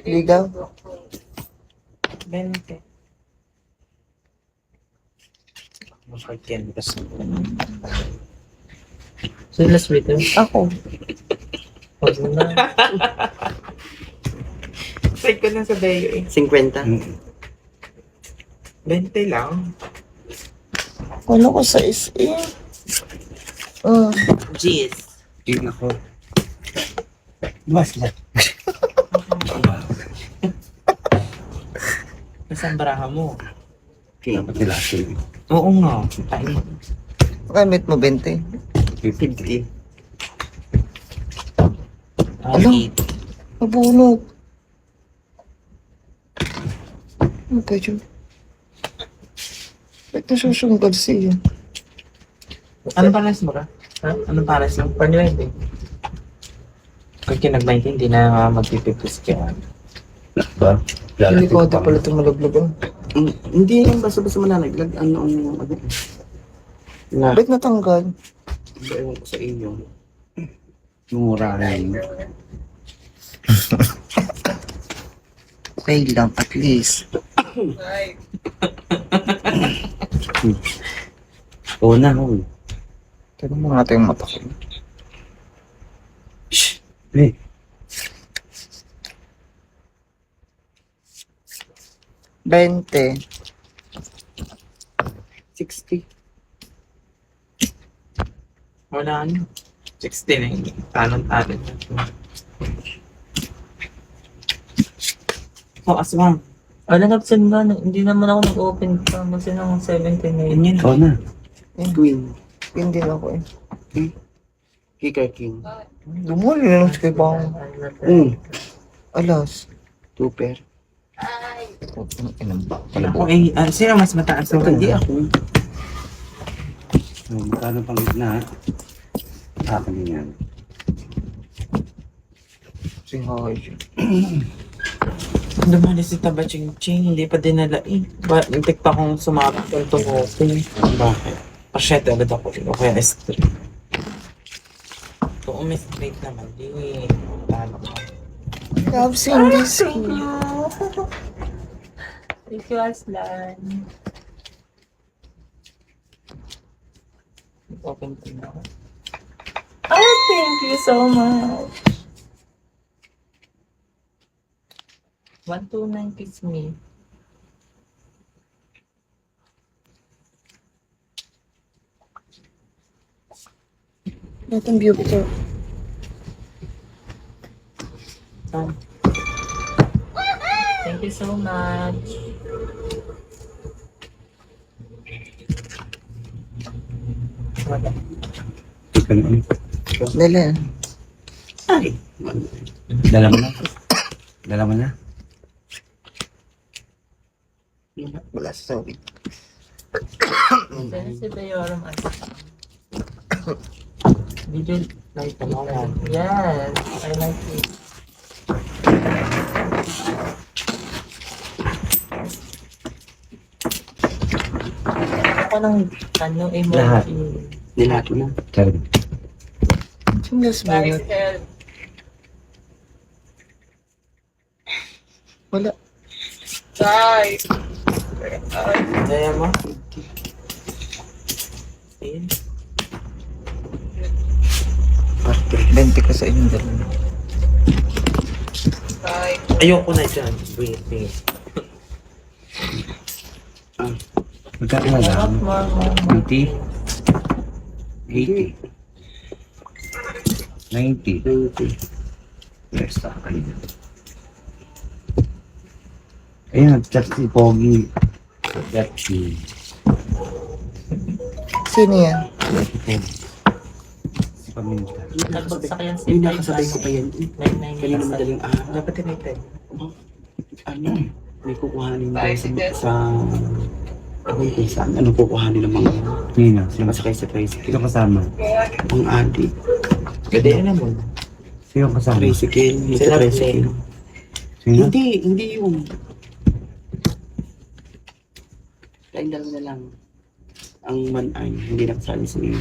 Ligaw. 20. Makagyan kasi. So, last week, Ako. wag mo na. Say ko na sa Dayo eh. 50. 20 lang. Ano ko sa SM? Jeez. King ako. Mas lang. Nasaan baraha mo? King. Dapat nilasin. Oo nga. Tayo. Gamit mo 20. 50. Alam. Mabunot. Ano ba yun? Ba't nasusunggal siya? Anong pares mo ka? Ha? Anong pares mo? Pag-19. Pag nag-19, hindi na mag-50 kaya. Ba? Hindi ko ata pala ito malaglagan. Hindi yung basta-basta malalaglag. Ano na, Ba't natanggal? ewan ko sa inyo. Mura rin. Okay lang, at least. Oo na, oo. Tignan mo nga yung mata ko. Eh, 20. 60. Wala ano. 60 na yun. Talon-talon. Oh, aswang. Wala nag-send nga, hindi naman ako nag-open pa. Mag-send ako ng 17 na yun. Yan oo na. Queen. Hindi na ako eh. Kicker King. Lumuli na lang sa bang. Alas. 2 pair. Inamba. Ako eh, sino mas mataas? Hindi ako. So, magkano pang gitna? Akin din yan. Singhay siya. Dumali si Taba Ching Ching, hindi pa dinala eh. Nagtik pa akong sumabit ng tumote. Bakit? Pasyete agad ako. O kaya S3. Kung umi-straight naman, di talo ka. Love sing this Thank you. Thank you, Aslan. Open ko na ako. Oh, thank you so much. 129 kiss me. Natin view ko. Saan? Thank you so much. Wala. Ganun. Dala. Ay. Dala mo na. Dala mo na. Wala, sorry. Saan si Bayoram Aslan? Video light mo yan. Yes, I like it. Ako ng ano, Lahat. emoji. Nilahat mo na. Sorry. Sing last minute. Wala. Daya mo? Ayun. 20 ka sa inyong dalawa. Ayoko na dyan. Wait, wait. Magkano na lang? More. 80? 80? 90? 90. Yes, akin. Ayan, chat si Pogi. Chat si Sino yan? Pogi. Si Paminta. Nagbagsak yan si Yung nakasabay ko pa yan. Kanina 99. madaling araw. Dapat tinitin. Ano? May kukuhanin daw sa Ewan ko saan. Ano kukuhanin ng mga Sino? Sino? masakay sa tricycle. Sino kasama? Ang adik. Pwede na mo. Sino kasama? Tricycle. May Sila tricycle. Sino? Hindi yun. Tayong dalawa na lang. Ang man ay hindi nakasali si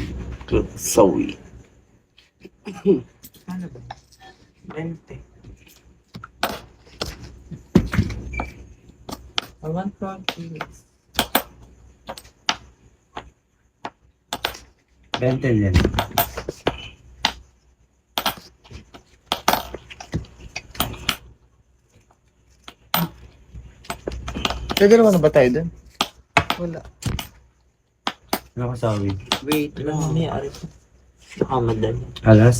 Zoe. Ano ba? 20. I want 40. 20 din. Dadalawa na ba tayo dun? Wala. Ano kasabi? Wait Alam mo, lang. may ari pa. Nakamadali. Alas?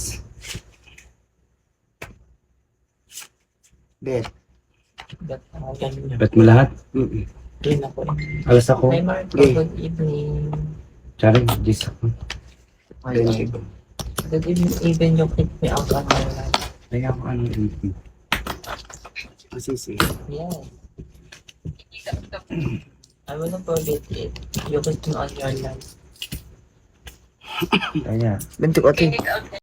Bet. But, ganun. Bet mo lahat? Yun ako eh. Alas ako. Hi Marco, Okay. good evening. Charing, Gis ako. Ayun. Good evening, even you kick me out of my life. Kaya ako ano, 80. Masisi. Yeah. I wanna forget it. You kick me on your life. Kaya. 24.